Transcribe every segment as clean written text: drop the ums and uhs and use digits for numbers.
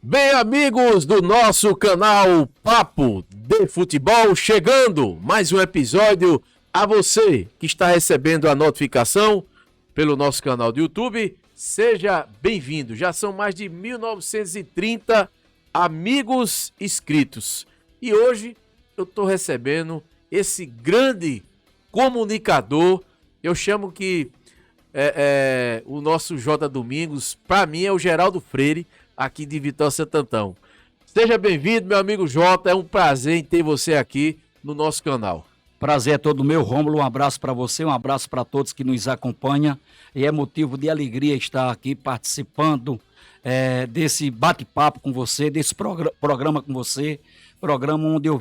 Bem, amigos do nosso canal Papo de Futebol, chegando mais um episódio a você que está recebendo a notificação pelo nosso canal do YouTube. Seja bem-vindo. Já são mais de 1930 amigos inscritos. E hoje eu estou recebendo esse grande comunicador. Eu chamo que o nosso J. Domingos, para mim é o Geraldo Freire, aqui de Vitória Santo Antão. Seja bem-vindo, meu amigo Jota, é um prazer em ter você aqui no nosso canal. Prazer é todo meu, Rômulo, um abraço para você, um abraço para todos que nos acompanham, e é motivo de alegria estar aqui participando desse bate-papo com você, desse programa com você, programa onde eu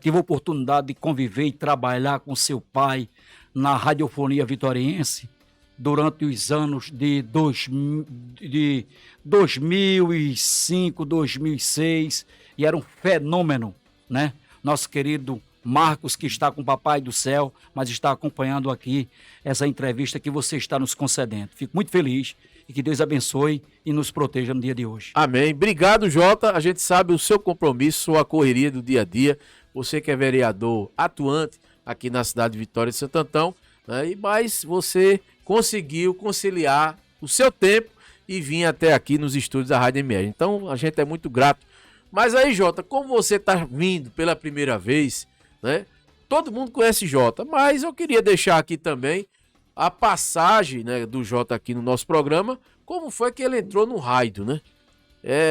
tive a oportunidade de conviver e trabalhar com seu pai na radiofonia vitoriense, durante os anos de 2005, 2006, e era um fenômeno, né? Nosso querido Marcos, que está com o Papai do Céu, mas está acompanhando aqui essa entrevista que você está nos concedendo. Fico muito feliz e que Deus abençoe e nos proteja no dia de hoje. Amém. Obrigado, Jota. A gente sabe o seu compromisso, sua correria do dia a dia. Você que é vereador atuante aqui na cidade de Vitória de Santo Antão, né? Mas você conseguiu conciliar o seu tempo e vir até aqui nos estúdios da Rádio MR. Então, a gente é muito grato. Mas aí, Jota, como você está vindo pela primeira vez, né? Todo mundo conhece Jota, mas eu queria deixar aqui também a passagem, né, do Jota aqui no nosso programa, como foi que ele entrou no rádio, né?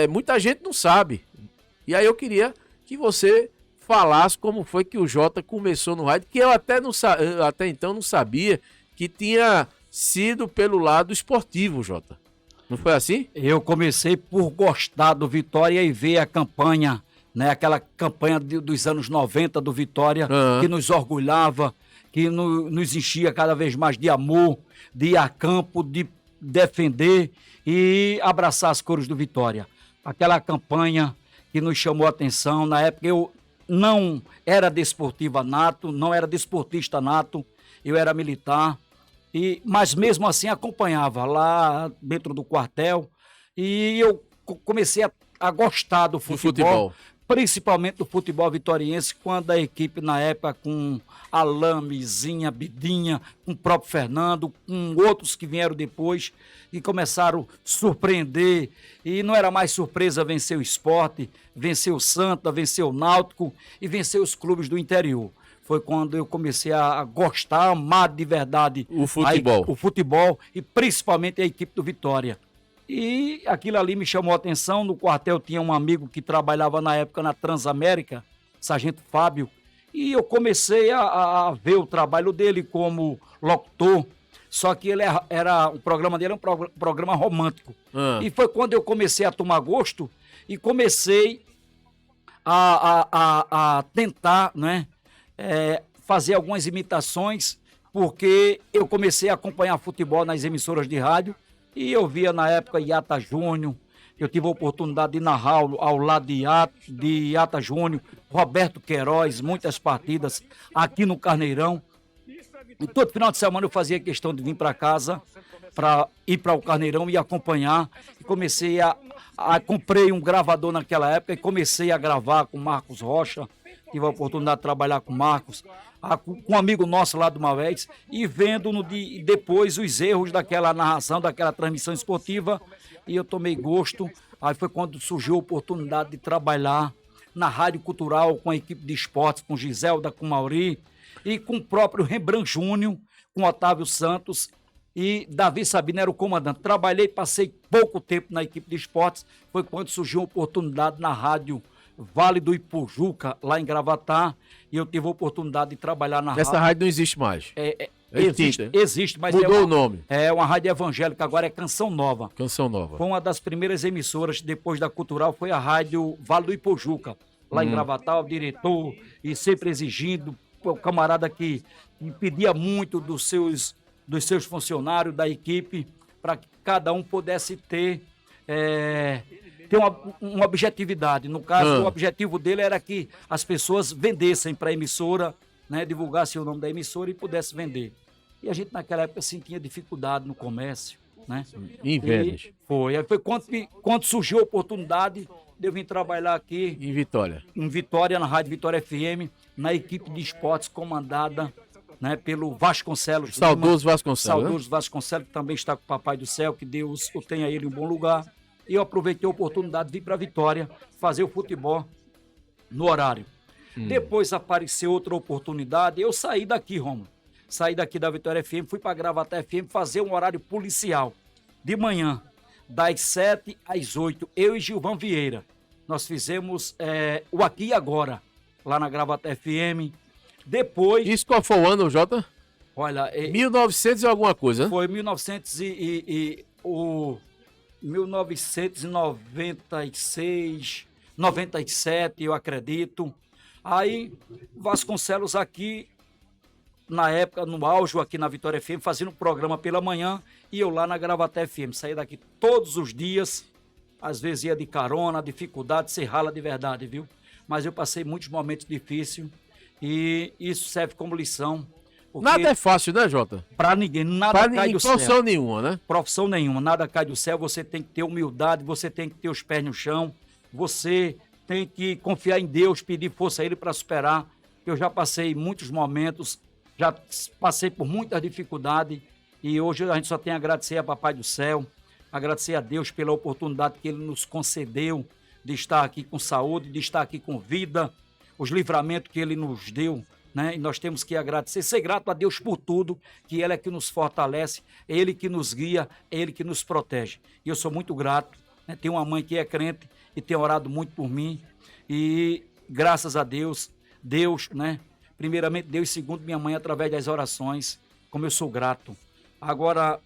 Muita gente não sabe. E aí eu queria que você falasse como foi que o Jota começou no rádio, que eu até então não sabia que tinha sido pelo lado esportivo, Jota. Não foi assim? Eu comecei por gostar do Vitória e ver a campanha, né? Aquela campanha dos anos 90 do Vitória, que nos orgulhava, que nos enchia cada vez mais de amor, de ir a campo, de defender e abraçar as cores do Vitória. Aquela campanha que nos chamou a atenção. Na época eu não era desportista nato, eu era militar. Mas mesmo assim acompanhava lá dentro do quartel, e eu comecei a gostar do futebol, principalmente do futebol vitoriense, quando a equipe na época com Alain, Mizinha, Bidinha, com o próprio Fernando, com outros que vieram depois e começaram a surpreender, e não era mais surpresa vencer o Sport, vencer o Santa, vencer o Náutico e vencer os clubes do interior. Foi quando eu comecei a gostar, amar de verdade o futebol e principalmente a equipe do Vitória. E aquilo ali me chamou a atenção. No quartel tinha um amigo que trabalhava na época na Transamérica, Sargento Fábio, e eu comecei a ver o trabalho dele como locutor, só que o programa dele era um programa romântico. E foi quando eu comecei a tomar gosto e comecei a tentar, né? Fazer algumas imitações, porque eu comecei a acompanhar futebol nas emissoras de rádio e eu via na época Iata Júnior. Eu tive a oportunidade de narrar ao lado de Iata Júnior, Roberto Queiroz, muitas partidas aqui no Carneirão. E todo final de semana eu fazia questão de vir para casa, para ir para o Carneirão e acompanhar. E comecei comprei um gravador naquela época e comecei a gravar com Marcos Rocha. Tive a oportunidade de trabalhar com o Marcos, com um amigo nosso lá do Maués, e vendo depois os erros daquela narração, daquela transmissão esportiva, e eu tomei gosto. Aí foi quando surgiu a oportunidade de trabalhar na Rádio Cultural com a equipe de esportes, com Giselda, com Mauri, e com o próprio Rembrandt Júnior, com Otávio Santos, e Davi Sabino era o comandante. Trabalhei, passei pouco tempo na equipe de esportes, foi quando surgiu a oportunidade na Rádio Vale do Ipojuca, lá em Gravatá, e eu tive a oportunidade de trabalhar na rádio. Essa rádio não existe mais. Existe, mas mudou o nome. É uma rádio evangélica, agora é Canção Nova. Canção Nova. Foi uma das primeiras emissoras, depois da Cultural, foi a rádio Vale do Ipojuca, lá em Gravatá, o diretor, e sempre exigindo, o camarada que pedia muito dos seus funcionários, da equipe, para que cada um pudesse ter uma objetividade. No caso, o objetivo dele era que as pessoas vendessem para a emissora, né, divulgassem o nome da emissora e pudesse vender. E a gente naquela época assim tinha dificuldade no comércio. né? Invejas. Aí foi quando surgiu a oportunidade de eu vir trabalhar aqui Em Vitória. em Vitória, na Rádio Vitória FM, na equipe de esportes comandada, né, pelo Vasconcelos. Saudoso Vasconcelos. Saudoso Vasconcelos, que também está com o Papai do Céu, que Deus o tenha ele em bom lugar. E eu aproveitei a oportunidade de vir para Vitória fazer o futebol no horário. Depois apareceu outra oportunidade, eu saí daqui, Romulo. Saí daqui da Vitória FM, fui para Gravata FM fazer um horário policial. De manhã, das 7 às 8, eu e Gilvan Vieira. Nós fizemos o Aqui e Agora, lá na Gravata FM. Depois... Isso qual foi o ano, Jota? Olha... 1900 e alguma coisa, né? Foi 1996, 97, eu acredito. Aí, Vasconcelos aqui, na época, no auge, aqui na Vitória FM, fazendo um programa pela manhã, e eu lá na Gravata FM. Saía daqui todos os dias, às vezes ia de carona, dificuldade, se rala de verdade, viu? Mas eu passei muitos momentos difíceis, e isso serve como lição. Nada é fácil, né, Jota? Pra ninguém, nada cai do céu. Profissão nenhuma, né? Profissão nenhuma, nada cai do céu, você tem que ter humildade, você tem que ter os pés no chão, você tem que confiar em Deus, pedir força a Ele para superar. Eu já passei muitos momentos, já passei por muitas dificuldades e hoje a gente só tem a agradecer a Papai do Céu, agradecer a Deus pela oportunidade que Ele nos concedeu de estar aqui com saúde, de estar aqui com vida, os livramentos que Ele nos deu, né? E nós temos que agradecer, ser grato a Deus por tudo, que Ele é que nos fortalece, é Ele que nos guia, é Ele que nos protege. E eu sou muito grato, né? Tenho uma mãe que é crente e tem orado muito por mim. E graças a Deus, né? Primeiramente Deus, segundo minha mãe, através das orações, como eu sou grato. Agora,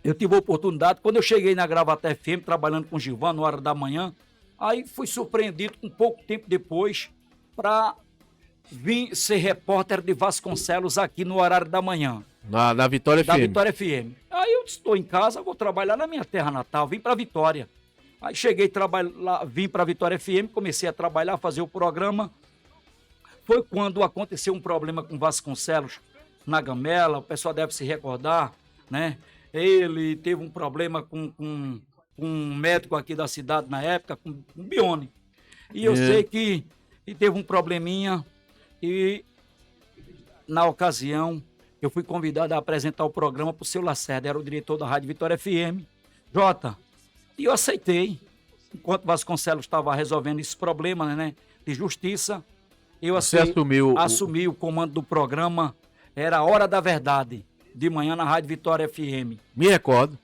eu tive a oportunidade, quando eu cheguei na Gravata FM, trabalhando com o Gilvan, na hora da manhã, aí fui surpreendido um pouco tempo depois para vim ser repórter de Vasconcelos aqui no horário da manhã. Na Vitória FM. Da Vitória FM. Aí eu estou em casa, vou trabalhar na minha terra natal, vim para Vitória. Aí cheguei, vim para Vitória FM, comecei a trabalhar, fazer o programa. Foi quando aconteceu um problema com Vasconcelos na Gamela, o pessoal deve se recordar, né? Ele teve um problema com um médico aqui da cidade na época, com um Bione. E eu sei que teve um probleminha. E, na ocasião, eu fui convidado a apresentar o programa para o seu Lacerda, era o diretor da Rádio Vitória FM. Jota, e eu aceitei. Enquanto Vasconcelos estava resolvendo esse problema, né, de justiça, eu assumi o comando do programa. Era a Hora da Verdade, de manhã na Rádio Vitória FM. Me recordo.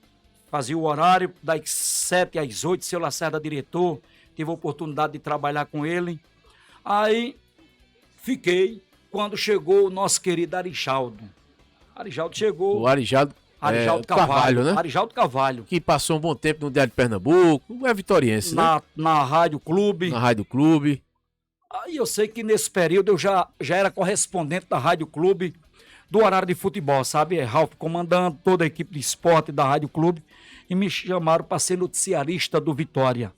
Fazia o horário das 7 às 8, seu Lacerda diretor, tive a oportunidade de trabalhar com ele. Aí... fiquei quando chegou o nosso querido Arijaldo. Arijaldo chegou. O Arijaldo Carvalho, né? Arijaldo Carvalho. Que passou um bom tempo no Diário de Pernambuco. É vitoriense, né? Na Rádio Clube. Na Rádio Clube. Aí eu sei que nesse período eu já era correspondente da Rádio Clube, do horário de futebol, sabe? Ralf comandando toda a equipe de esporte da Rádio Clube. E me chamaram para ser noticiarista do Vitória.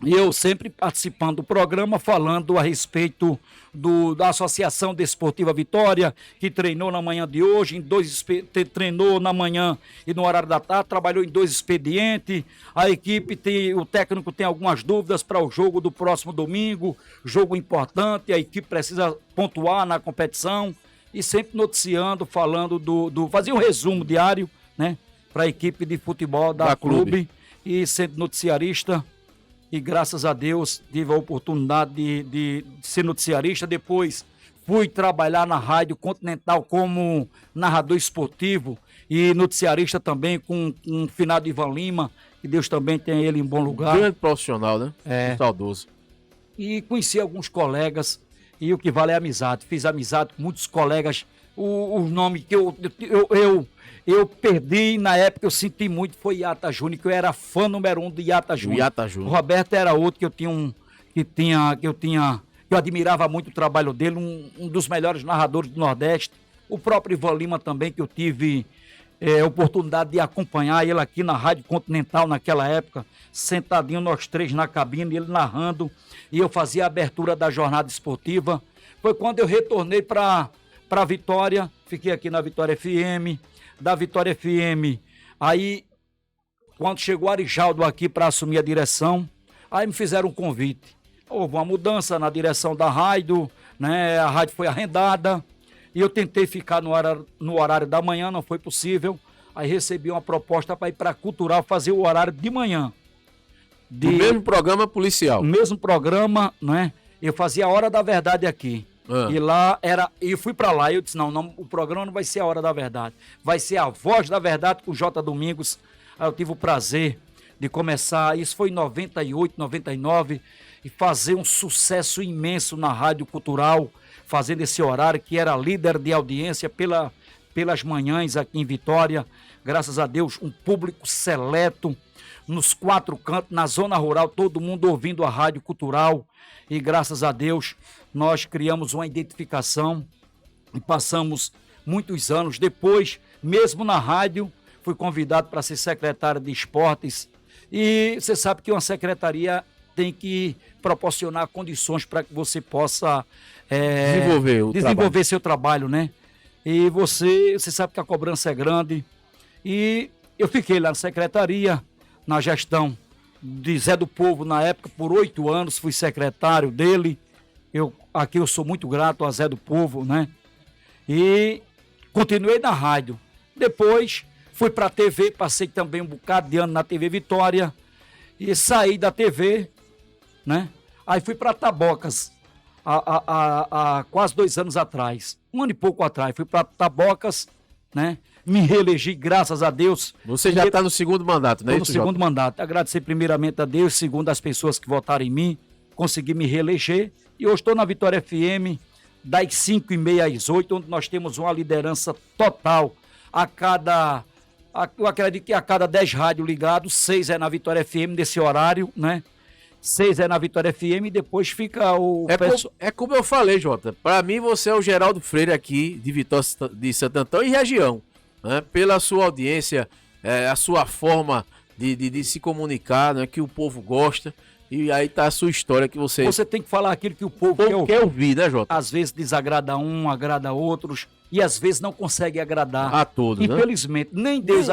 E eu sempre participando do programa, falando a respeito da Associação Desportiva Vitória, que treinou na manhã de hoje, treinou na manhã e no horário da tarde, trabalhou em 2 expedientes. A equipe o técnico tem algumas dúvidas para o jogo do próximo domingo, jogo importante, a equipe precisa pontuar na competição. E sempre noticiando, falando fazia um resumo diário, né, para a equipe de futebol da Clube. E sendo noticiarista. E graças a Deus tive a oportunidade de ser noticiarista. Depois fui trabalhar na Rádio Continental como narrador esportivo e noticiarista também com o finado Ivan Lima, que Deus também tenha ele em bom lugar. Grande profissional, né? Saudoso. E conheci alguns colegas e o que vale é a amizade. Fiz amizade com muitos colegas. O nome que eu perdi, na época eu senti muito, foi Iata Júnior, que eu era fã número 1 do Iata Júnior. O Roberto era outro que eu admirava muito o trabalho dele, um dos melhores narradores do Nordeste. O próprio Ivan Lima também, que eu tive oportunidade de acompanhar ele aqui na Rádio Continental naquela época, sentadinho nós 3 na cabine, ele narrando, e eu fazia a abertura da jornada esportiva. Foi quando eu retornei para Vitória, fiquei aqui na Vitória FM. Da Vitória FM, Aí, quando chegou o Arijaldo aqui para assumir a direção, aí me fizeram um convite. Houve uma mudança na direção da rádio, né? A rádio foi arrendada e eu tentei ficar no horário da manhã, não foi possível. Aí recebi uma proposta para ir para a Cultural fazer o horário de manhã. Do mesmo programa policial? Mesmo programa, né? Eu fazia a Hora da Verdade aqui. E lá era. E eu fui para lá e eu disse: não, o programa não vai ser a Hora da Verdade. Vai ser a Voz da Verdade com o J. Domingos. Aí eu tive o prazer de começar. Isso foi em 98, 99. E fazer um sucesso imenso na Rádio Cultural, fazendo esse horário que era líder de audiência pelas manhãs aqui em Vitória. Graças a Deus, um público seleto nos 4 cantos, na zona rural, todo mundo ouvindo a Rádio Cultural. E graças a Deus, nós criamos uma identificação e passamos muitos anos. Depois, mesmo na rádio, fui convidado para ser secretário de esportes. E você sabe que uma secretaria tem que proporcionar condições para que você possa desenvolver seu trabalho, né? E você sabe que a cobrança é grande. E eu fiquei lá na secretaria, na gestão de Zé do Povo, na época, por 8 anos, fui secretário dele. Aqui eu sou muito grato a Zé do Povo, né? E continuei na rádio. Depois fui para a TV, passei também um bocado de ano na TV Vitória. E saí da TV, né? Aí fui para Tabocas, há quase 2 anos atrás. 1 ano e pouco atrás. Fui para Tabocas, né? Me reelegi, graças a Deus. Você já está no segundo mandato, né? Estou no segundo mandato. Agradecer primeiramente a Deus, segundo as pessoas que votaram em mim, consegui me reeleger. E hoje estou na Vitória FM, das 5h30 às 8h, onde nós temos uma liderança total. Eu acredito que a cada 10 rádios ligados, 6 é na Vitória FM, desse horário, né? 6 é na Vitória FM e depois fica o... É como eu falei, Jota. Para mim, você é o Geraldo Freire aqui de Vitória de Santo Antão e região. Né? Pela sua audiência, a sua forma de se comunicar, né? Que o povo gosta. E aí tá a sua história que você... Você tem que falar aquilo que o povo quer ouvir, né, Jota? Às vezes desagrada um, agrada outros. E às vezes não consegue agradar a todos, infelizmente, né? Nem Deus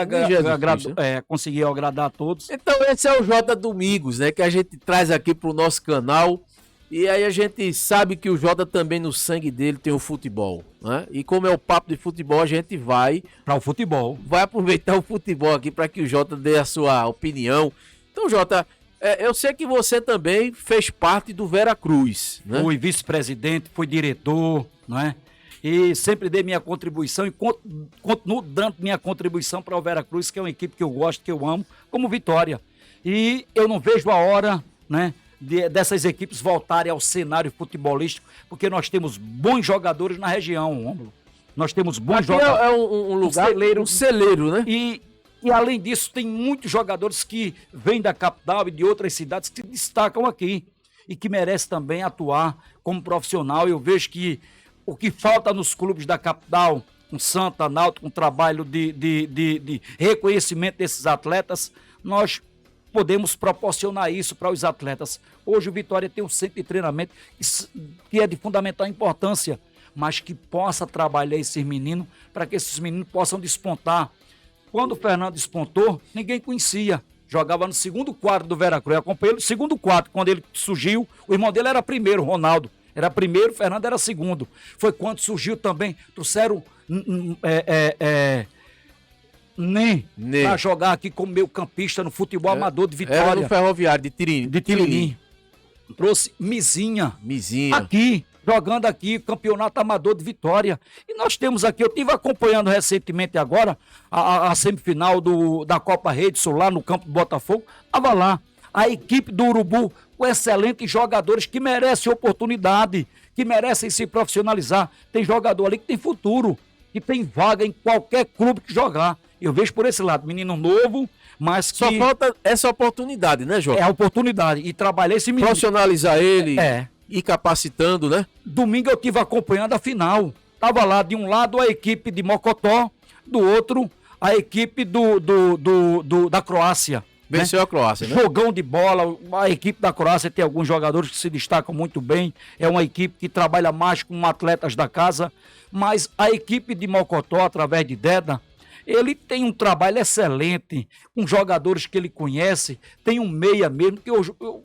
conseguiu agradar a todos. Então esse é o J. Domingos, né? Que a gente traz aqui pro nosso canal. E aí a gente sabe que o Jota também no sangue dele tem o futebol, né? E como é o papo de futebol, a gente vai para o futebol. Vai aproveitar o futebol aqui para que o Jota dê a sua opinião. Então, Jota, eu sei que você também fez parte do Veracruz, né? Fui vice-presidente, fui diretor, não é? E sempre dei minha contribuição e continuo dando minha contribuição para o Veracruz, que é uma equipe que eu gosto, que eu amo, como Vitória. E eu não vejo a hora, né, dessas equipes voltarem ao cenário futebolístico, porque nós temos bons jogadores na região, Rômulo. Nós temos bons jogadores. É um lugar, um celeiro, né? E além disso, tem muitos jogadores que vêm da capital e de outras cidades que se destacam aqui e que merecem também atuar como profissional. Eu vejo que o que falta nos clubes da capital, com Santa, Náutico, um trabalho de reconhecimento desses atletas, nós podemos proporcionar isso para os atletas. Hoje o Vitória tem um centro de treinamento que é de fundamental importância, mas que possa trabalhar esses meninos para que esses meninos possam despontar. Quando o Fernando despontou, ninguém conhecia. Jogava no segundo quadro do Veracruz. Eu acompanhei ele no segundo quadro. Quando ele surgiu, o irmão dele era primeiro, Ronaldo. Era primeiro, o Fernando era segundo. Foi quando surgiu também, trouxeram Nem para jogar aqui como meio campista no futebol amador de Vitória. Era no Ferroviário de Tirinim. Trouxe Mizinha. Mizinha. Aqui, jogando aqui, campeonato amador de Vitória. E nós temos aqui, eu estive acompanhando recentemente agora a semifinal da Copa Redson lá no campo do Botafogo. Estava lá a equipe do Urubu com excelentes jogadores que merecem oportunidade, que merecem se profissionalizar. Tem jogador ali que tem futuro, que tem vaga em qualquer clube que jogar. Eu vejo por esse lado, menino novo, mas que... Só falta essa oportunidade, né, Jota? É a oportunidade. E trabalhar esse menino. Profissionalizar ele e capacitando, né? Domingo eu estive acompanhando a final. Tava lá, de um lado, a equipe de Mocotó, do outro, a equipe da Croácia. Venceu a Croácia, né? Jogão de bola. A equipe da Croácia tem alguns jogadores que se destacam muito bem. É uma equipe que trabalha mais com atletas da casa. Mas a equipe de Mocotó, através de Deda, Ele tem um trabalho excelente, com jogadores que ele conhece, tem um meia mesmo, que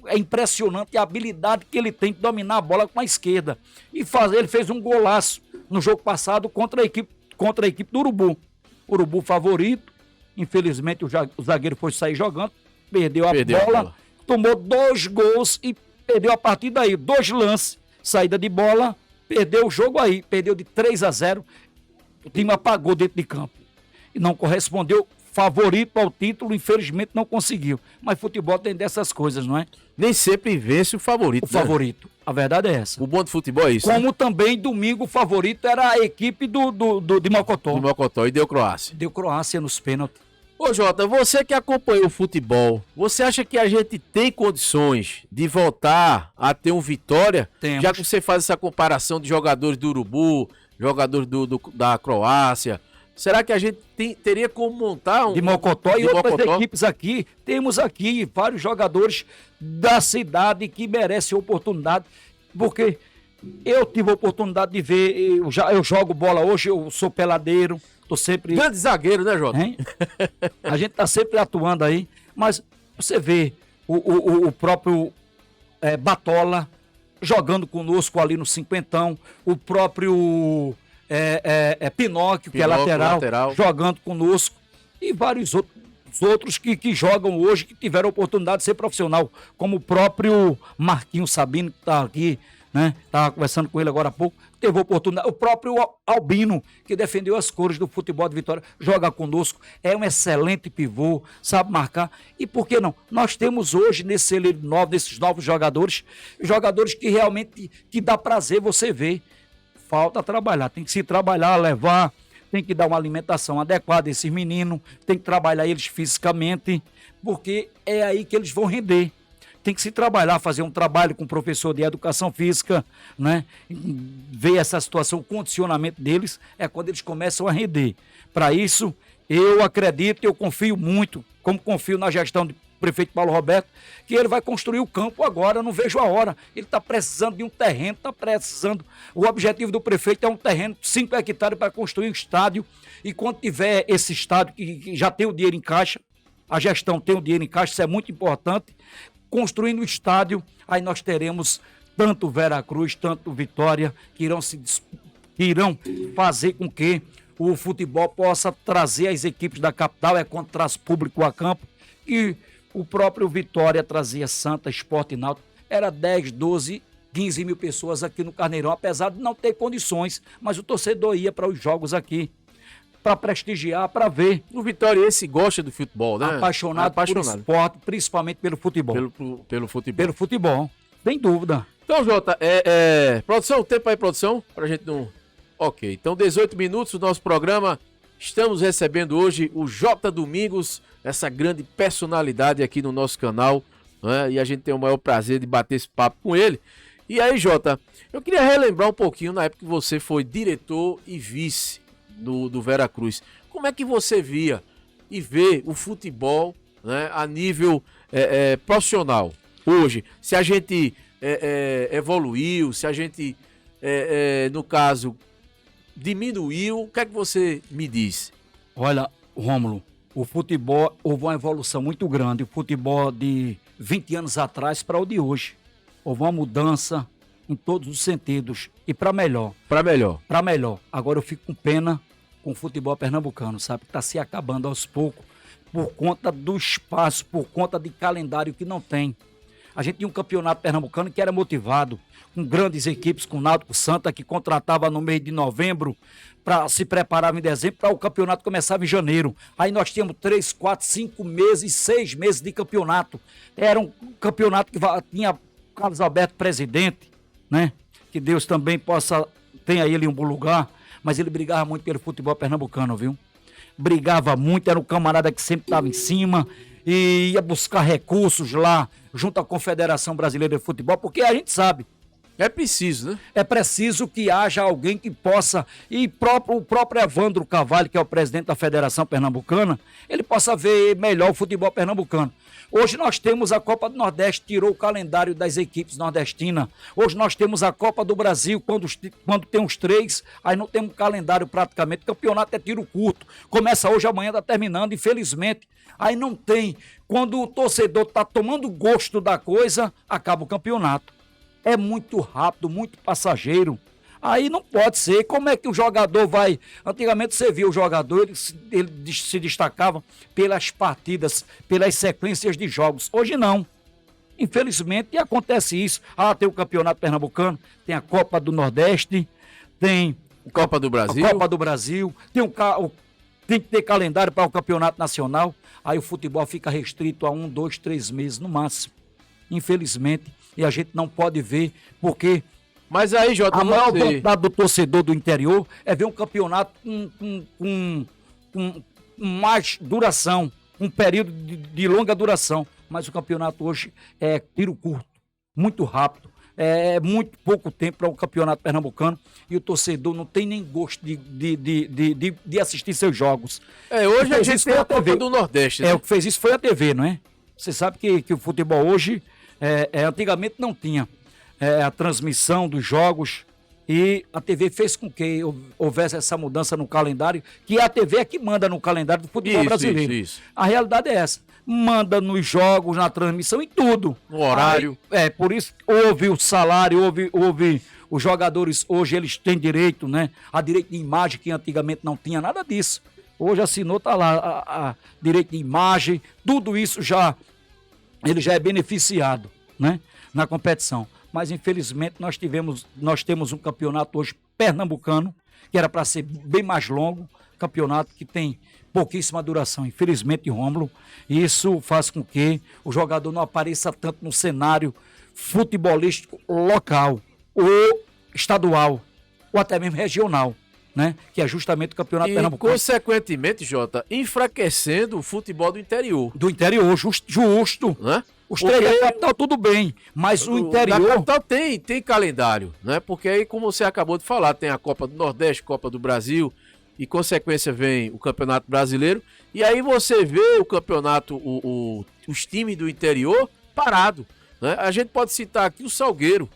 é impressionante a habilidade que ele tem de dominar a bola com a esquerda. Ele fez um golaço no jogo passado contra a equipe do Urubu. Urubu favorito, infelizmente o zagueiro foi sair jogando, perdeu a bola, tomou 2 gols e perdeu a partida aí, 2 lances, saída de bola, perdeu o jogo aí, perdeu de 3-0, o time apagou dentro de campo e não correspondeu, favorito ao título, infelizmente não conseguiu, mas futebol tem dessas coisas, não é? Nem sempre vence o favorito. O favorito, a verdade é essa. O bom do futebol é isso. Como também domingo o favorito era a equipe de Mocotó. Do Mocotó e deu Croácia. Deu Croácia nos pênaltis. Ô Jota, você que acompanhou o futebol, você acha que a gente tem condições de voltar a ter um Vitória? Temos. Já que você faz essa comparação de jogadores do Urubu, jogadores da Croácia, será que a gente teria como montar um... De Mocotó e outras equipes aqui, temos aqui vários jogadores da cidade que merecem oportunidade, porque eu tive a oportunidade de ver, eu jogo bola hoje, eu sou peladeiro, tô sempre... Grande zagueiro, né, Jota? A gente tá sempre atuando aí, mas você vê o próprio Batola jogando conosco ali no cinquentão, o próprio Pinóquio, que é lateral, jogando conosco, e vários outros que jogam hoje, que tiveram a oportunidade de ser profissional, como o próprio Marquinhos Sabino, que tá aqui, né? Estava conversando com ele agora há pouco, teve oportunidade. O próprio Albino, que defendeu as cores do futebol de Vitória, joga conosco, é um excelente pivô, sabe marcar. E por que não? Nós temos hoje, nesse elenco novo, desses novos jogadores que realmente que dá prazer você ver. Falta trabalhar, tem que se trabalhar, levar, tem que dar uma alimentação adequada a esses meninos, tem que trabalhar eles fisicamente, porque é aí que eles vão render. Tem que se trabalhar, fazer um trabalho com o professor de educação física, né? Ver essa situação, o condicionamento deles, é quando eles começam a render. Para isso, eu acredito, eu confio muito, como confio na gestão do prefeito Paulo Roberto, que ele vai construir o campo agora, não vejo a hora. Ele está precisando de um terreno, está precisando. O objetivo do prefeito é um terreno de 5 hectares para construir um estádio, e quando tiver esse estádio, que já tem o dinheiro em caixa, a gestão tem o dinheiro em caixa, isso é muito importante, construindo o estádio, aí nós teremos tanto Veracruz, tanto Vitória, que irão fazer com que o futebol possa trazer as equipes da capital, quando traz público a campo, e o próprio Vitória trazia Santa, Sport e Náutico, era 10, 12, 15 mil pessoas aqui no Carneirão, apesar de não ter condições, mas o torcedor ia para os jogos aqui, para prestigiar, para ver. O Vitória esse gosta do futebol, né? Apaixonado por esporte, principalmente pelo futebol. Pelo futebol. Pelo futebol, sem dúvida. Então, Jota, produção, tempo aí, produção, pra gente não... Ok, então 18 minutos do nosso programa, estamos recebendo hoje o Jota Domingos, essa grande personalidade aqui no nosso canal, né? E a gente tem o maior prazer de bater esse papo com ele. E aí, Jota, eu queria relembrar um pouquinho na época que você foi diretor e vice do Veracruz. Como é que você via e vê o futebol, né, a nível profissional hoje? Se a gente evoluiu, se a gente, no caso, diminuiu, o que é que você me diz? Olha, Rômulo, o futebol houve uma evolução muito grande. O futebol de 20 anos atrás para o de hoje. Houve uma mudança em todos os sentidos e para melhor. Para melhor. Para melhor. Agora eu fico com pena com o futebol pernambucano, sabe? Está se acabando aos poucos por conta do espaço, por conta de calendário que não tem. A gente tinha um campeonato pernambucano que era motivado, com grandes equipes, com o Náutico Santa, que contratava no mês de novembro para se preparar em dezembro, para o campeonato começar em janeiro. Aí nós tínhamos 3, 4, 5 meses, 6 meses de campeonato. Era um campeonato que tinha Carlos Alberto presidente, né? Que Deus também tenha ele em um bom lugar, mas ele brigava muito pelo futebol pernambucano, viu? Brigava muito, era um camarada que sempre estava em cima e ia buscar recursos lá junto à Confederação Brasileira de Futebol, porque a gente sabe, É preciso, né? É preciso que haja alguém que possa, o próprio Evandro Carvalho, que é o presidente da Federação Pernambucana, ele possa ver melhor o futebol pernambucano. Hoje nós temos a Copa do Nordeste, tirou o calendário das equipes nordestinas. Hoje nós temos a Copa do Brasil, quando tem os 3, aí não temos calendário praticamente. O campeonato é tiro curto. Começa hoje, amanhã está terminando, infelizmente. Aí não tem. Quando o torcedor está tomando gosto da coisa, acaba o campeonato. É muito rápido, muito passageiro. Aí não pode ser. Como é que o jogador vai... Antigamente você via o jogador, ele se destacava pelas partidas, pelas sequências de jogos. Hoje não. Infelizmente acontece isso. Tem o Campeonato Pernambucano, tem a Copa do Nordeste, tem Copa do Brasil. A Copa do Brasil, tem que ter calendário para o Campeonato Nacional. Aí o futebol fica restrito a 1, 2, 3 meses no máximo. Infelizmente. E a gente não pode ver, porque... Mas aí, Jota, a maior vontade do torcedor do interior é ver um campeonato com mais duração, um período de longa duração. Mas o campeonato hoje é tiro curto, muito rápido. É muito pouco tempo para o campeonato pernambucano e o torcedor não tem nem gosto de assistir seus jogos. Hoje a gente tem a Copa do Nordeste, né? O que fez isso foi a TV, não é? Você sabe que o futebol hoje, antigamente não tinha a transmissão dos jogos e a TV fez com que houvesse essa mudança no calendário, que a TV é que manda no calendário do futebol brasileiro. Isso. A realidade é essa. Manda nos jogos, na transmissão, em tudo. No horário. Por isso houve o salário, houve os jogadores, hoje eles têm direito, né? A direito de imagem, que antigamente não tinha nada disso. Hoje assinou, tá lá, a direito de imagem, tudo isso ele já é beneficiado, né? Na competição. Mas infelizmente nós temos um campeonato hoje pernambucano, que era para ser bem mais longo, campeonato que tem pouquíssima duração, infelizmente, Rômulo. Isso faz com que o jogador não apareça tanto no cenário futebolístico local, ou estadual, ou até mesmo regional, né? Que é justamente o campeonato pernambucano. Consequentemente, Jota, enfraquecendo o futebol do interior. Do interior, justo. Né? Os três da capital, tudo bem, mas o interior... Na capital tem calendário, né? Porque aí, como você acabou de falar, tem a Copa do Nordeste, Copa do Brasil, e consequência vem o Campeonato Brasileiro, e aí você vê o campeonato, os times do interior parado, né? A gente pode citar aqui o Salgueiro,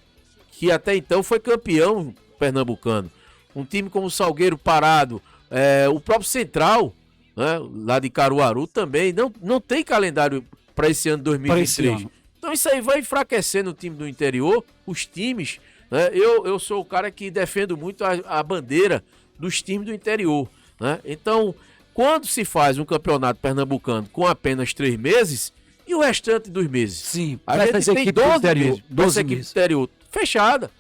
que até então foi campeão pernambucano. Um time como o Salgueiro parado, o próprio Central, né? Lá de Caruaru também, não tem calendário para esse ano 2023. Então isso aí vai enfraquecendo o time do interior, os times, né? Eu sou o cara que defendo muito a bandeira dos times do interior, né? Então, quando se faz um campeonato pernambucano com apenas 3 meses, e o restante dos meses? Sim, a gente tem 12 meses, 12 equipes do interior fechada.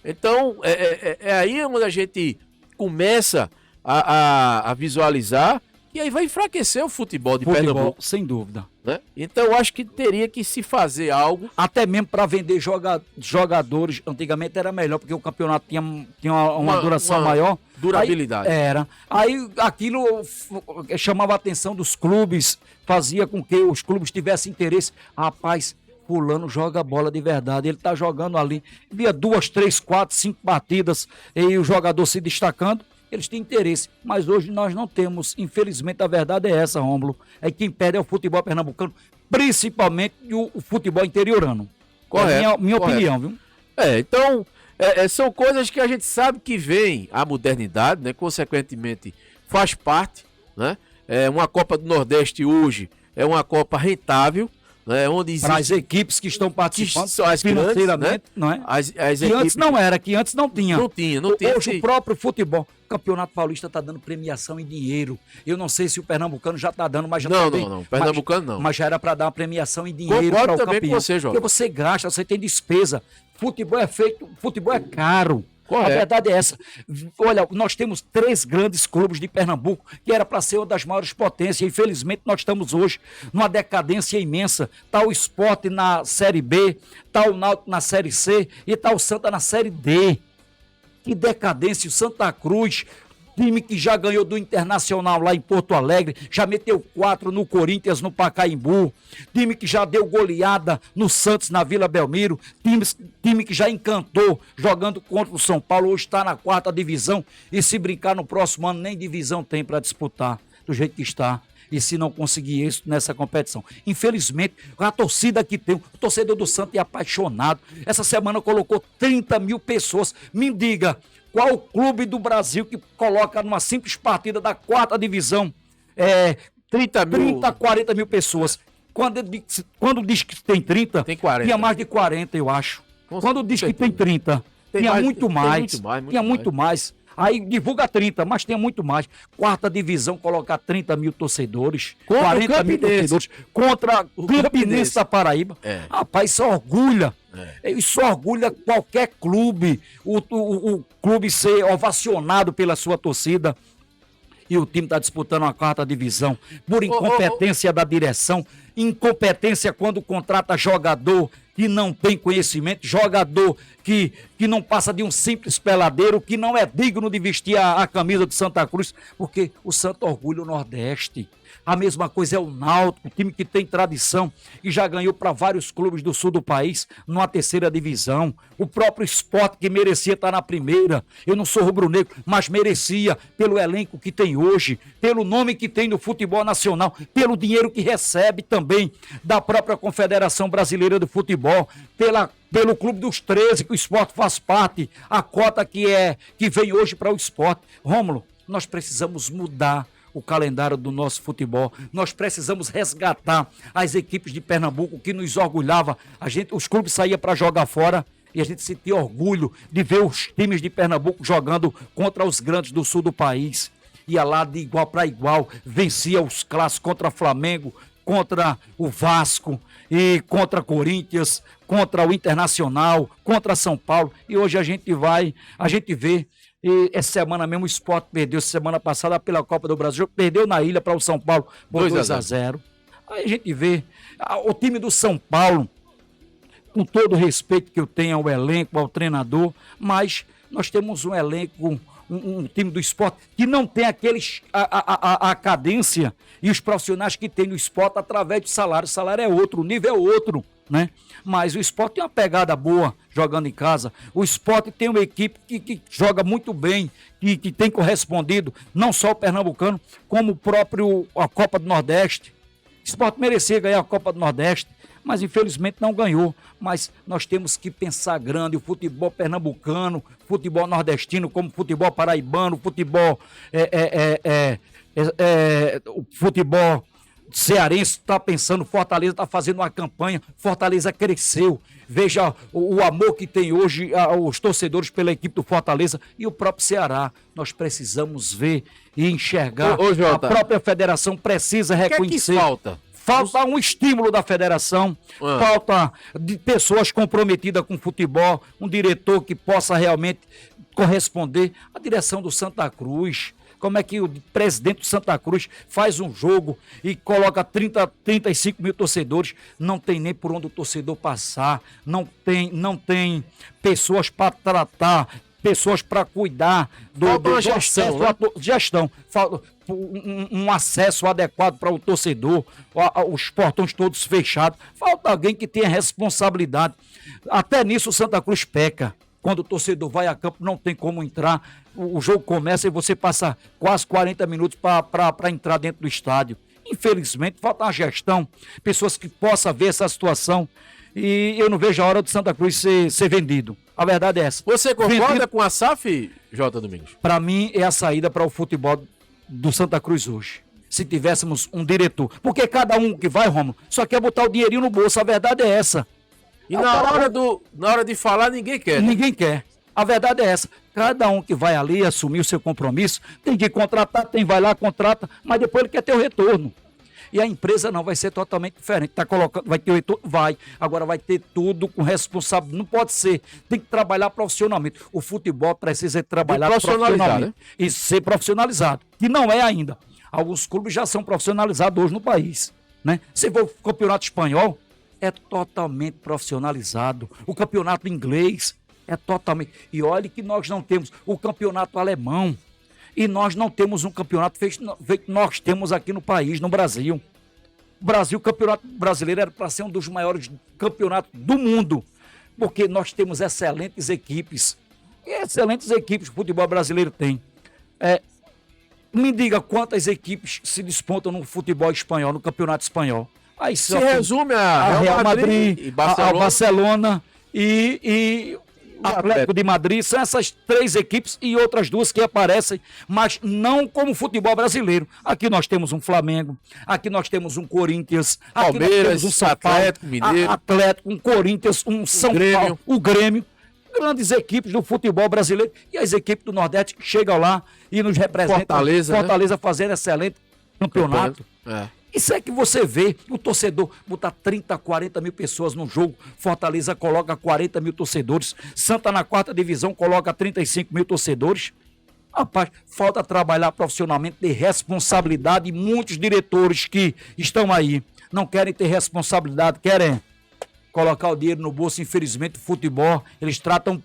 Então, é aí onde a gente começa a visualizar, e aí vai enfraquecer o futebol de Pernambuco. Sem dúvida. Né? Então, eu acho que teria que se fazer algo. Até mesmo para vender jogadores. Antigamente era melhor, porque o campeonato tinha uma duração maior. Durabilidade. Aí aquilo chamava a atenção dos clubes, fazia com que os clubes tivessem interesse. Rapaz, fulano joga bola de verdade, ele tá jogando ali. Via 2, 3, 4, 5 partidas e o jogador se destacando. Eles têm interesse, mas hoje nós não temos. Infelizmente, a verdade é essa, Rômulo. É que quem perde é o futebol pernambucano, principalmente o futebol interiorano. Correto. É minha opinião, viu? Então, são coisas que a gente sabe que vem a modernidade, né? Consequentemente, faz parte, né? Uma Copa do Nordeste hoje é uma Copa rentável, né? Onde existe... Para as equipes que estão participando as financeiramente, grandes, né? Não é? As que equipes... antes não era, que antes não tinha. Não tinha. Hoje o próprio futebol, o Campeonato Paulista está dando premiação em dinheiro. Eu não sei se o pernambucano já está dando, mas já não. Pernambucano não. Mas já era para dar uma premiação em dinheiro para o campeão. Com você, João. Porque você gasta, você tem despesa. Futebol é caro. Correto. A verdade é essa. Olha, nós temos 3 grandes clubes de Pernambuco, que era para ser uma das maiores potências. Infelizmente, nós estamos hoje numa decadência imensa. Está o Sport na Série B, está o Náutico na Série C e está o Santa na Série D. Que decadência. O Santa Cruz, time que já ganhou do Internacional lá em Porto Alegre, já meteu 4 no Corinthians, no Pacaembu, time que já deu goleada no Santos, na Vila Belmiro, time que já encantou jogando contra o São Paulo, hoje está na 4ª divisão e se brincar no próximo ano nem divisão tem para disputar, do jeito que está. E se não conseguir isso nessa competição. Infelizmente, a torcida que tem, o torcedor do Santos é apaixonado. Essa semana colocou 30 mil pessoas. Me diga, qual clube do Brasil que coloca numa simples partida da 4ª divisão 30, 40 mil pessoas? Quando diz que tem 30, tem 40. Tinha mais de 40, eu acho. Quando diz que tem 30, tinha muito mais. Tinha muito mais. Aí divulga 30, mas tem muito mais. 4ª divisão, colocar 30 mil torcedores, contra 40 mil torcedores, contra o Campinense da Paraíba. Rapaz, isso orgulha. Isso orgulha qualquer clube. O clube ser ovacionado pela sua torcida. E o time está disputando a 4ª divisão. Por incompetência da direção, incompetência quando contrata jogador que não tem conhecimento, jogador que não passa de um simples peladeiro, que não é digno de vestir a camisa de Santa Cruz, porque o Santo orgulha o Nordeste. A mesma coisa é o Náutico, time que tem tradição e já ganhou para vários clubes do sul do país, numa 3ª divisão. O próprio Sport, que merecia estar na 1ª. Eu não sou rubro-negro, mas merecia pelo elenco que tem hoje, pelo nome que tem no futebol nacional, pelo dinheiro que recebe também da própria Confederação Brasileira de Futebol, pelo Clube dos 13, que o Sport faz parte, a cota que vem hoje para o Sport. Rômulo, nós precisamos mudar o calendário do nosso futebol. Nós precisamos resgatar as equipes de Pernambuco que nos orgulhava. Os clubes saíam para jogar fora e a gente sentia orgulho de ver os times de Pernambuco jogando contra os grandes do sul do país. Ia lá de igual para igual, vencia os clássicos contra Flamengo, contra o Vasco e contra Corinthians, contra o Internacional, contra São Paulo. E hoje a gente vê. E essa semana mesmo o Sport perdeu, semana passada pela Copa do Brasil, perdeu na ilha para o São Paulo por 2-0. Aí a gente vê o time do São Paulo, com todo o respeito que eu tenho ao elenco, ao treinador, mas nós temos um elenco, um time do Sport que não tem a cadência e os profissionais que tem no Sport através do salário. O salário é outro, o nível é outro, né? Mas o Sport tem uma pegada boa jogando em casa. O Sport tem uma equipe que joga muito bem, que tem correspondido, não só o pernambucano, como o próprio a Copa do Nordeste. O Sport merecia ganhar a Copa do Nordeste, mas infelizmente não ganhou. Mas nós temos que pensar grande, o futebol pernambucano, futebol nordestino, como futebol paraibano, futebol o futebol cearense está pensando, Fortaleza está fazendo uma campanha, Fortaleza cresceu. Veja o amor que tem hoje os torcedores pela equipe do Fortaleza e o próprio Ceará. Nós precisamos ver e enxergar. A própria federação precisa reconhecer. Que falta? Falta um estímulo da federação, falta de pessoas comprometidas com o futebol, um diretor que possa realmente corresponder. A direção do Santa Cruz, como é que o presidente do Santa Cruz faz um jogo e coloca 35 mil torcedores, não tem nem por onde o torcedor passar, não tem pessoas para tratar, pessoas para cuidar do gestão, gestão. Falta um acesso adequado para o torcedor, os portões todos fechados. Falta alguém que tenha responsabilidade. Até nisso o Santa Cruz peca. Quando o torcedor vai a campo, não tem como entrar. O jogo começa e você passa quase 40 minutos para entrar dentro do estádio. Infelizmente, falta uma gestão, pessoas que possam ver essa situação. E eu não vejo a hora do Santa Cruz ser vendido. A verdade é essa. Você concorda com a SAF, J. Domingos? Para mim, é a saída para o futebol do Santa Cruz hoje. Se tivéssemos um diretor. Porque cada um que vai, Romulo, só quer botar o dinheirinho no bolso. A verdade é essa. E na hora de falar, ninguém quer. Né? Ninguém quer. A verdade é essa. Cada um que vai ali assumir o seu compromisso, tem que contratar, vai lá, contrata, mas depois ele quer ter o retorno. E a empresa não vai ser totalmente diferente. Tá colocando, vai ter o retorno? Vai. Agora vai ter tudo com responsabilidade. Não pode ser. Tem que trabalhar profissionalmente. O futebol precisa trabalhar profissionalmente. Né? E ser profissionalizado. Que não é ainda. Alguns clubes já são profissionalizados hoje no país. Né? Se for o campeonato espanhol, é totalmente profissionalizado. O campeonato inglês é totalmente... E olha que nós não temos o campeonato alemão. E nós não temos um campeonato feito nós temos aqui no país, no Brasil. O campeonato brasileiro era para ser um dos maiores campeonatos do mundo, porque nós temos excelentes equipes. E excelentes equipes o futebol brasileiro tem. Me diga quantas equipes se despontam no futebol espanhol, no campeonato espanhol. Aí Se resume a Real Madrid, e a Barcelona e Atlético de Madrid. São essas 3 equipes e outras 2 que aparecem, mas não como futebol brasileiro. Aqui nós temos um Flamengo, aqui nós temos um Corinthians, aqui nós Palmeiras, temos um São Paulo, Atlético Mineiro, Atlético, um Corinthians, um São Paulo, o Grêmio. Grandes equipes do futebol brasileiro e as equipes do Nordeste chegam lá e nos representam. Fortaleza fazendo excelente campeonato. Isso é que você vê o torcedor botar 30, 40 mil pessoas no jogo. Fortaleza coloca 40 mil torcedores. Santa na 4ª divisão coloca 35 mil torcedores. Rapaz, falta trabalhar profissionalmente, ter responsabilidade. E muitos diretores que estão aí não querem ter responsabilidade, querem colocar o dinheiro no bolso. Infelizmente, o futebol, eles tratam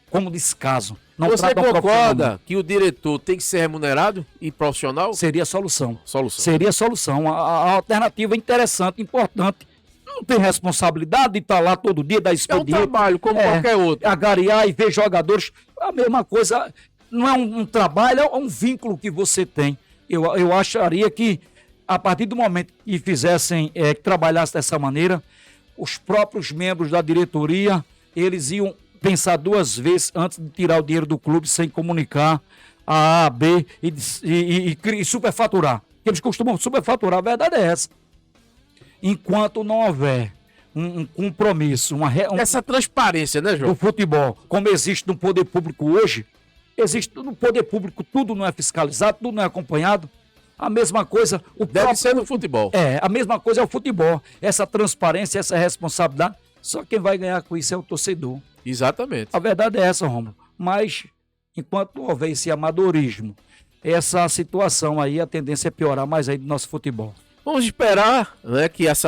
como descaso. Não Você tratam concorda que o diretor tem que ser remunerado e profissional? Seria a solução. Seria a solução. A alternativa interessante, importante. Não tem responsabilidade de estar lá todo dia, dar expediente. É um trabalho, como qualquer outro. Agariar e ver jogadores. A mesma coisa. Não é um trabalho, é um vínculo que você tem. Eu acharia que, a partir do momento que fizessem, que trabalhassem dessa maneira, os próprios membros da diretoria, eles iam pensar 2 vezes antes de tirar o dinheiro do clube sem comunicar a A, B e superfaturar. Eles costumam superfaturar, a verdade é essa. Enquanto não houver um compromisso, essa transparência, né, João? Do futebol, como existe no poder público hoje, existe no poder público, tudo não é fiscalizado, tudo não é acompanhado. A mesma coisa... Deve ser no futebol. A mesma coisa é o futebol. Essa transparência, essa responsabilidade, só quem vai ganhar com isso é o torcedor. Exatamente. A verdade é essa, Romulo. Mas, enquanto não houver esse amadorismo, essa situação aí, a tendência é piorar mais aí do nosso futebol. Vamos esperar, né, que as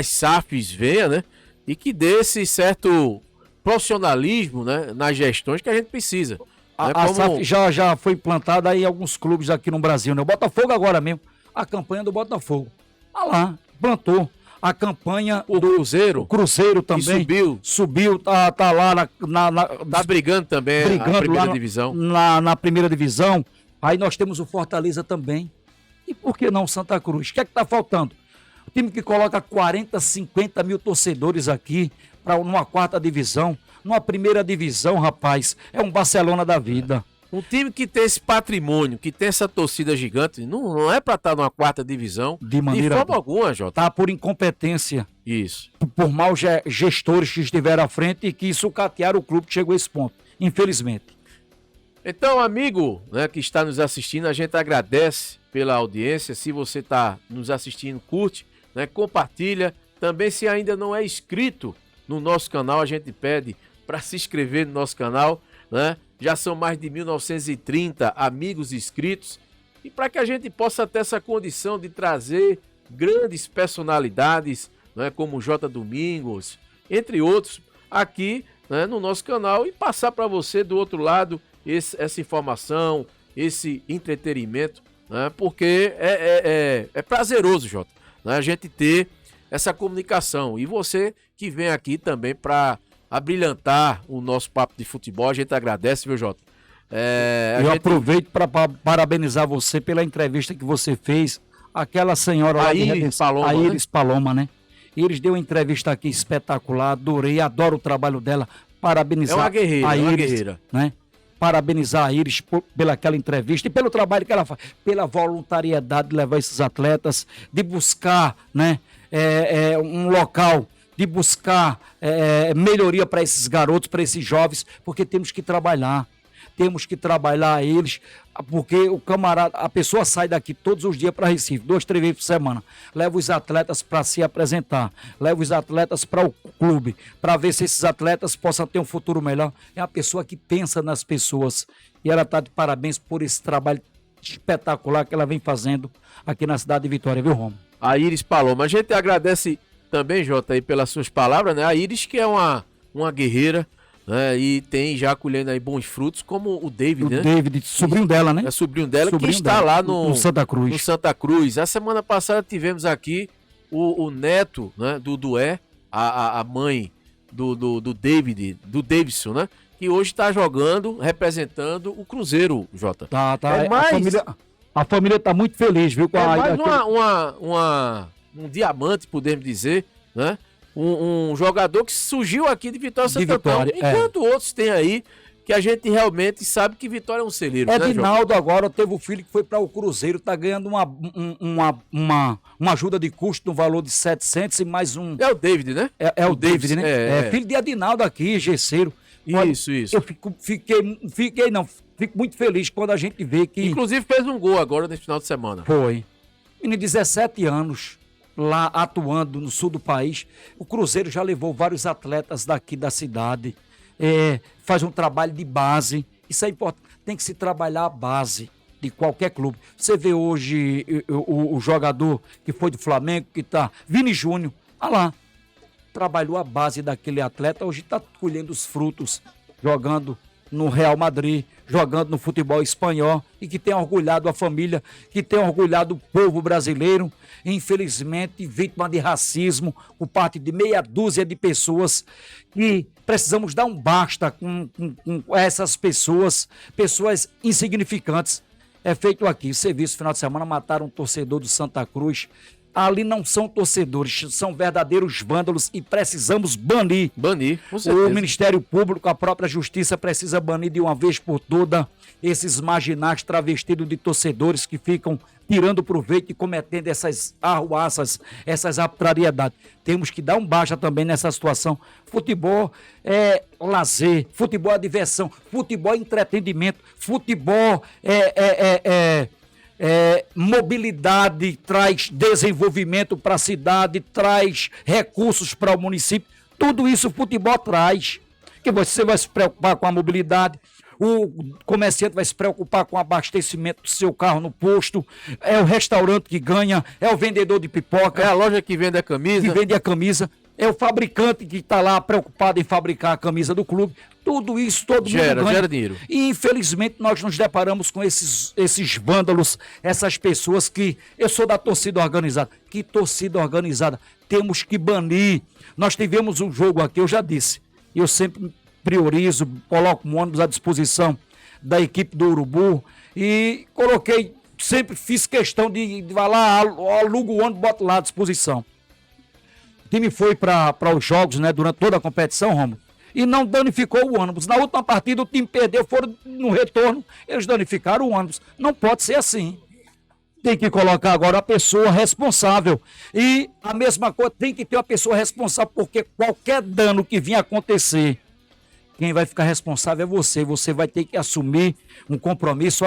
SAFs venham, né, e que dê esse certo profissionalismo, né, nas gestões que a gente precisa. A SAF já foi implantada aí em alguns clubes aqui no Brasil, né? O Botafogo agora mesmo, a campanha do Botafogo. Lá, plantou. A campanha Cruzeiro. O Cruzeiro também. Subiu, tá lá tá brigando também na primeira divisão. Na primeira divisão. Aí nós temos o Fortaleza também. E por que não Santa Cruz? O que é que tá faltando? O time que coloca 40, 50 mil torcedores aqui numa 4ª divisão. Numa primeira divisão, rapaz, é um Barcelona da vida. Um time que tem esse patrimônio, que tem essa torcida gigante, não é para estar numa 4ª divisão de forma alguma, Jota. Tá por incompetência. Isso. Por maus gestores que estiveram à frente e que sucatearam o clube que chegou a esse ponto, infelizmente. Então, amigo, né, que está nos assistindo, a gente agradece pela audiência. Se você está nos assistindo, curte, né, compartilha. Também, se ainda não é inscrito no nosso canal, a gente pede para se inscrever no nosso canal, né? Já são mais de 1930 amigos inscritos. E para que a gente possa ter essa condição de trazer grandes personalidades, né, como J. Domingos, entre outros, aqui, né, no nosso canal e passar para você do outro lado essa informação, esse entretenimento, né, porque é prazeroso, Jota, né, a gente ter essa comunicação. E você que vem aqui também para abrilhantar o nosso papo de futebol, a gente agradece, viu, Jota? Eu aproveito para parabenizar você pela entrevista que você fez, aquela senhora lá a Iris Paloma, né? Iris deu uma entrevista aqui espetacular, adorei, adoro o trabalho dela, parabenizar uma guerreira, a Iris, uma guerreira, né? Parabenizar a Iris pelaquela entrevista e pelo trabalho que ela faz, pela voluntariedade de levar esses atletas, de buscar, né, um local, de buscar melhoria para esses garotos, para esses jovens, porque temos que trabalhar eles, porque o camarada, a pessoa sai daqui todos os dias para Recife, 2, 3 vezes por semana, leva os atletas para se apresentar, leva os atletas para o clube, para ver se esses atletas possam ter um futuro melhor. É uma pessoa que pensa nas pessoas e ela está de parabéns por esse trabalho espetacular que ela vem fazendo aqui na cidade de Vitória, viu, Romo? A Iris Paloma, a gente agradece também, Jota, aí pelas suas palavras, né? A Iris, que é uma guerreira, né? E tem já colhendo aí bons frutos, como o David, né? O David, sobrinho dela, né? É sobrinho dela, Sobrinho que está dela, lá no Santa Cruz. no Santa Cruz. A semana passada tivemos aqui o neto, né, do Dué, a mãe do David, do Davidson, né? Que hoje está jogando, representando o Cruzeiro, Jota. Tá. É mais- A família tá muito feliz, viu? Com É a- mais aquele- um diamante, podemos dizer, né? Um jogador que surgiu aqui de Vitória De Santo Antão, Vitória, é. enquanto outros tem aí que a gente realmente sabe que Vitória é um celeiro, né, Jota? Edinaldo agora teve um filho que foi para o Cruzeiro, tá ganhando uma ajuda de custo no valor de 700 e mais um. É o David, né? É o David, né? é. Filho de Edinaldo aqui, gesseiro. Olha, Isso. Eu fico muito feliz quando a gente vê que Inclusive fez um gol agora nesse final de semana. foi. Menino de 17 anos, lá atuando no sul do país. O Cruzeiro já levou vários atletas daqui da cidade. Faz um trabalho de base. Isso é importante. Tem que se trabalhar a base de qualquer clube. Você vê hoje o jogador que foi do Flamengo, que tá, Vini Júnior, olha lá, trabalhou a base daquele atleta, hoje está colhendo os frutos, jogando no Real Madrid, jogando no futebol espanhol e que tem orgulhado a família, que tem orgulhado o povo brasileiro, infelizmente vítima de racismo por parte de meia dúzia de pessoas que precisamos dar um basta com essas pessoas insignificantes. É feito aqui, serviço final de semana, mataram um torcedor do Santa Cruz. Ali não são torcedores, são verdadeiros vândalos e precisamos banir. Banir, com O certeza. Ministério Público, a própria Justiça precisa banir de uma vez por toda esses marginais travestidos de torcedores que ficam tirando proveito e cometendo essas arruaças, essas arbitrariedades. Temos que dar um baixa também nessa situação. Futebol é lazer, futebol é diversão, futebol é entretenimento, futebol mobilidade, traz desenvolvimento para a cidade, traz recursos para o município. Tudo isso o futebol traz. Que você vai se preocupar com a mobilidade, o comerciante vai se preocupar com o abastecimento do seu carro no posto, é o restaurante que ganha, é o vendedor de pipoca, É a loja que vende a camisa. que vende a camisa, é o fabricante que está lá preocupado em fabricar a camisa do clube. Tudo isso, todo mundo ganha. Gera dinheiro. E infelizmente nós nos deparamos com esses vândalos, essas pessoas que... Eu sou da torcida organizada. Que torcida organizada? Temos que banir. Nós tivemos um jogo aqui, eu já disse. Eu sempre priorizo, coloco um ônibus à disposição da equipe do Urubu e coloquei, sempre fiz questão de lá, alugo o ônibus, boto lá à disposição. O time foi para os jogos, né, durante toda a competição, Romulo, e não danificou o ônibus. Na última partida o time perdeu, foram no retorno, eles danificaram o ônibus. Não pode ser assim. Tem que colocar agora a pessoa responsável. E a mesma coisa, tem que ter uma pessoa responsável, porque qualquer dano que vinha acontecer, quem vai ficar responsável é você. Você vai ter que assumir um compromisso,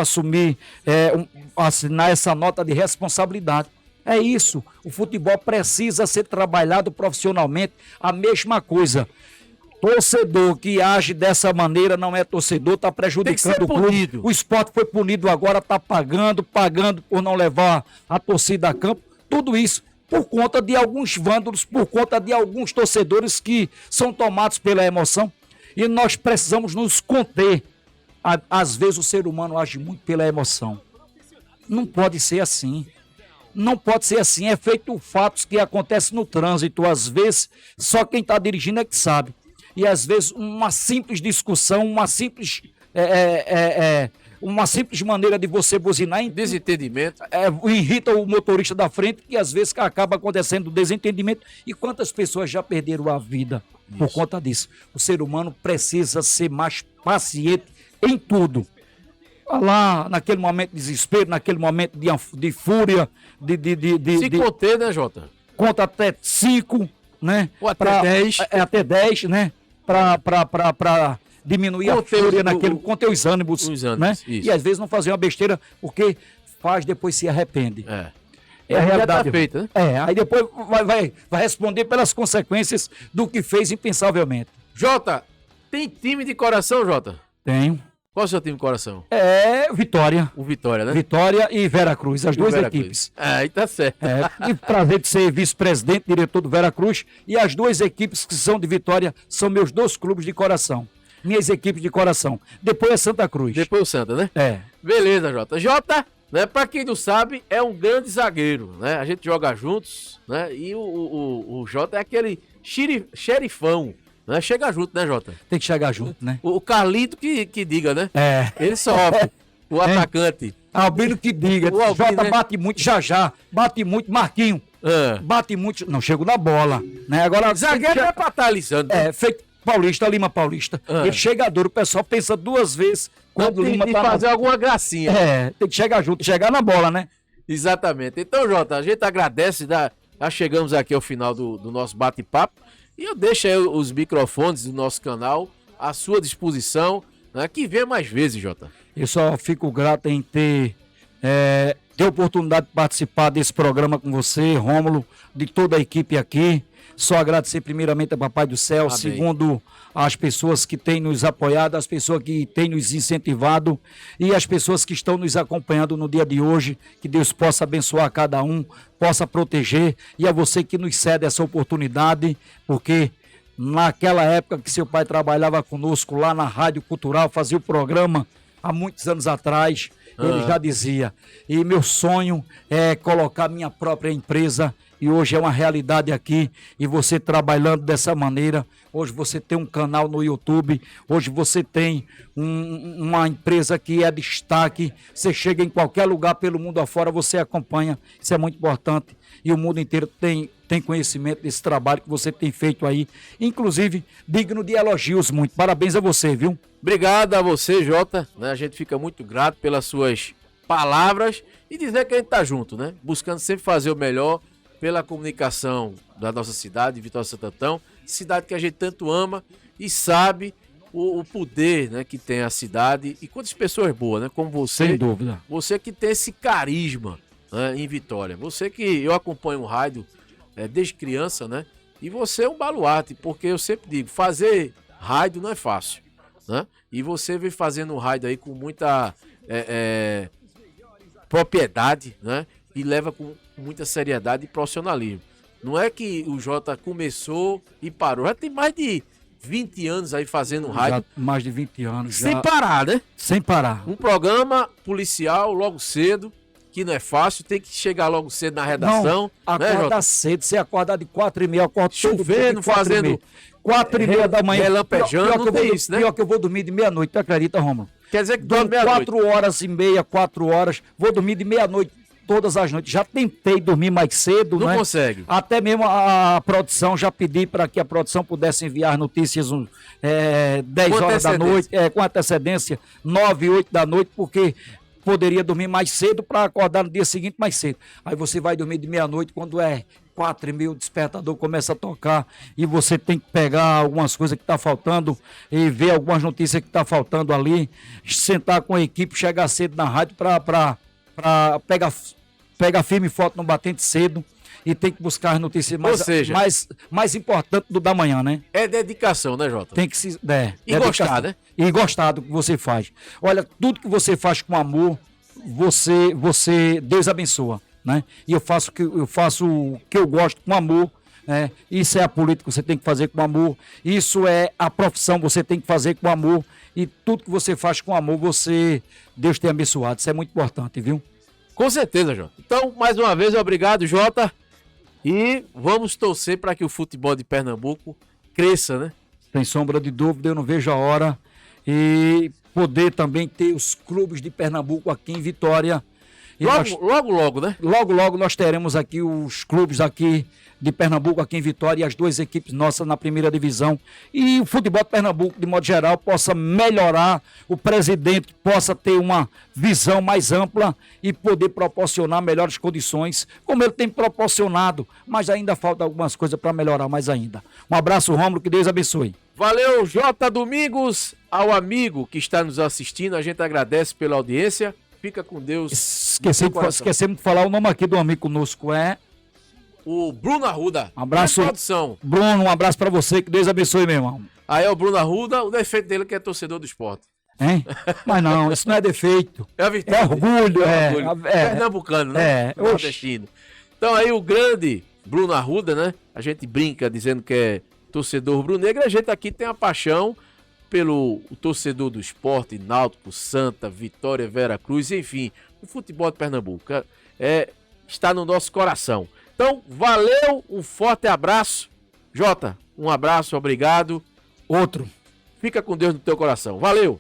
assinar essa nota de responsabilidade. É isso. O futebol precisa ser trabalhado profissionalmente. A mesma coisa. Torcedor que age dessa maneira não é torcedor, está prejudicando o clube. Punido. O esporte foi punido agora, está pagando por não levar a torcida a campo. Tudo isso por conta de alguns vândalos, por conta de alguns torcedores que são tomados pela emoção. E nós precisamos nos conter. Às vezes o ser humano age muito pela emoção. Não pode ser assim. Não pode ser assim. É feito fatos que acontecem no trânsito. Às vezes, só quem está dirigindo é que sabe. E às vezes uma simples discussão, uma simples maneira de você buzinar Desentendimento. irrita o motorista da frente, que às vezes acaba acontecendo desentendimento. E quantas pessoas já perderam a vida por conta disso? O ser humano precisa ser mais paciente em tudo. Lá, naquele momento de desespero, naquele momento de fúria, Se conter, né, Jota? conta até 5, né? Ou até 10. Até 10, né? Para diminuir a fúria naquele, conter os ânimos, Os ânimos, né? isso. E às vezes não fazer uma besteira, porque faz, depois se arrepende. É. É a Já realidade. tá feito, né? Aí depois vai responder pelas consequências do que fez impensavelmente. Jota, tem time de coração, Jota? Tenho. Qual é o seu time de coração? Vitória. O Vitória, né? Vitória e Veracruz, as E o duas Veracruz. equipes. Aí tá certo. Tive prazer de ser vice-presidente, diretor do Veracruz, e as duas equipes que são de Vitória são meus dois clubes de coração. minhas equipes de coração. Depois é Santa Cruz. Depois o Santa, né? É. Beleza, Jota. Jota, né, pra quem não sabe, é um grande zagueiro, né? A gente joga juntos, né? E o Jota é aquele xerifão, né? Chega junto, né, Jota? Tem que chegar junto, né? O Carlito que diga, né? É. Ele sofre, o atacante. Albino que diga. O Albino, Jota né? bate muito, já. Bate muito, Marquinho. Bate muito. Não, chego na bola, né? Agora, Zagueiro é pra estar alisando. É, feito Paulista, Lima Paulista. Ele chega duro, o pessoal pensa duas vezes quando o Lima de tá fazer alguma gracinha. É, tem que chegar junto, chegar na bola, né? Exatamente. Então, Jota, a gente agradece, já chegamos aqui ao final do nosso bate-papo e eu deixo aí os microfones do nosso canal à sua disposição, né, que venha mais vezes, Jota. Eu só fico grato em ter a oportunidade de participar desse programa com você, Rômulo, de toda a equipe aqui. Só agradecer primeiramente a Papai do Céu, Amém. segundo as pessoas que têm nos apoiado, as pessoas que têm nos incentivado e as pessoas que estão nos acompanhando no dia de hoje. Que Deus possa abençoar cada um, possa proteger, e a você que nos cede essa oportunidade, porque naquela época que seu pai trabalhava conosco lá na Rádio Cultural, fazia o programa há muitos anos atrás, ele já dizia, e meu sonho é colocar minha própria empresa, e hoje é uma realidade aqui, e você trabalhando dessa maneira. Hoje você tem um canal no YouTube, hoje você tem uma empresa que é destaque, você chega em qualquer lugar pelo mundo afora, você acompanha, isso é muito importante, e o mundo inteiro tem conhecimento desse trabalho que você tem feito aí, inclusive digno de elogios muito. Parabéns a você, viu? Obrigado a você, Jota, né? A gente fica muito grato pelas suas palavras e dizer que a gente tá junto, né? Buscando sempre fazer o melhor pela comunicação da nossa cidade, Vitória de Santo Antão, cidade que a gente tanto ama e sabe o poder, né, que tem a cidade e quantas pessoas boas, né, como você. Sem dúvida. Você que tem esse carisma, né, em Vitória. Você que eu acompanho o rádio desde criança, né? E você é um baluarte, porque eu sempre digo, fazer rádio não é fácil, né? E você vem fazendo um rádio aí com muita propriedade, né? E leva com muita seriedade e profissionalismo. Não é que o Jota começou e parou, já tem mais de 20 anos aí fazendo rádio. Já, mais de 20 anos. Sem já, parar, né? Sem parar. Um programa policial logo cedo, que não é fácil, tem que chegar logo cedo na redação. Não, né, acorda Jota? cedo, você acordar de 4h30, eu acordo Chovendo, fazendo 4h30 da manhã. relampejando, pior não que eu tem vou, isso, né? Pior que eu vou dormir de meia-noite, tu acredita, Romulo? Quer dizer que dorme meia-noite. 4h30, 4 horas, vou dormir de meia-noite todas as noites. Já tentei dormir mais cedo, Não né? consegue. Até mesmo a produção, já pedi para que a produção pudesse enviar notícias 10 Com horas da antecedência. noite, com antecedência, 9, 8 da noite, porque poderia dormir mais cedo para acordar no dia seguinte mais cedo. Aí você vai dormir de meia-noite, quando é 4h30, o despertador começa a tocar e você tem que pegar algumas coisas que tá faltando e ver algumas notícias que tá faltando ali, sentar com a equipe, chegar cedo na rádio para pegar firme e forte no batente cedo e tem que buscar as notícias mais importantes do da manhã, né? É dedicação, né, Jota? Tem que se... E gostar, né? E gostar do que você faz. Olha, tudo que você faz com amor, Deus abençoa, né? E eu faço o que eu gosto com amor, né? Isso é a política que você tem que fazer com amor, isso é a profissão que você tem que fazer com amor, e tudo que você faz com amor, Deus tem abençoado. Isso é muito importante, viu? Com certeza, Jota. Então, mais uma vez, obrigado, Jota. E vamos torcer para que o futebol de Pernambuco cresça, né? Sem sombra de dúvida, eu não vejo a hora. E poder também ter os clubes de Pernambuco aqui em Vitória. E Logo, né? Logo nós teremos aqui os clubes aqui de Pernambuco, aqui em Vitória, e as duas equipes nossas na primeira divisão. E o futebol de Pernambuco, de modo geral, possa melhorar, o presidente possa ter uma visão mais ampla e poder proporcionar melhores condições, como ele tem proporcionado, mas ainda falta algumas coisas para melhorar mais ainda. Um abraço, Rômulo, que Deus abençoe. Valeu, Jota Domingos, ao amigo que está nos assistindo, a gente agradece pela audiência. Fica com Deus. Esquecemos de falar o nome aqui do amigo conosco, o Bruno Arruda. Um abraço, produção. Bruno, um abraço pra você, que Deus abençoe, meu irmão. Aí é o Bruno Arruda, o defeito dele é que é torcedor do esporte. Hein? Mas não, isso não é defeito. É a virtude. É orgulho, Pernambucano, né? É, Nordestino. Então aí o grande Bruno Arruda, né? A gente brinca dizendo que é torcedor rubro-negro, a gente aqui tem a paixão pelo o torcedor do esporte, Náutico, Santa, Vitória, Veracruz, enfim, o futebol de Pernambuco está no nosso coração. Então, valeu, um forte abraço. Jota, um abraço, obrigado. Outro. Fica com Deus no teu coração. Valeu!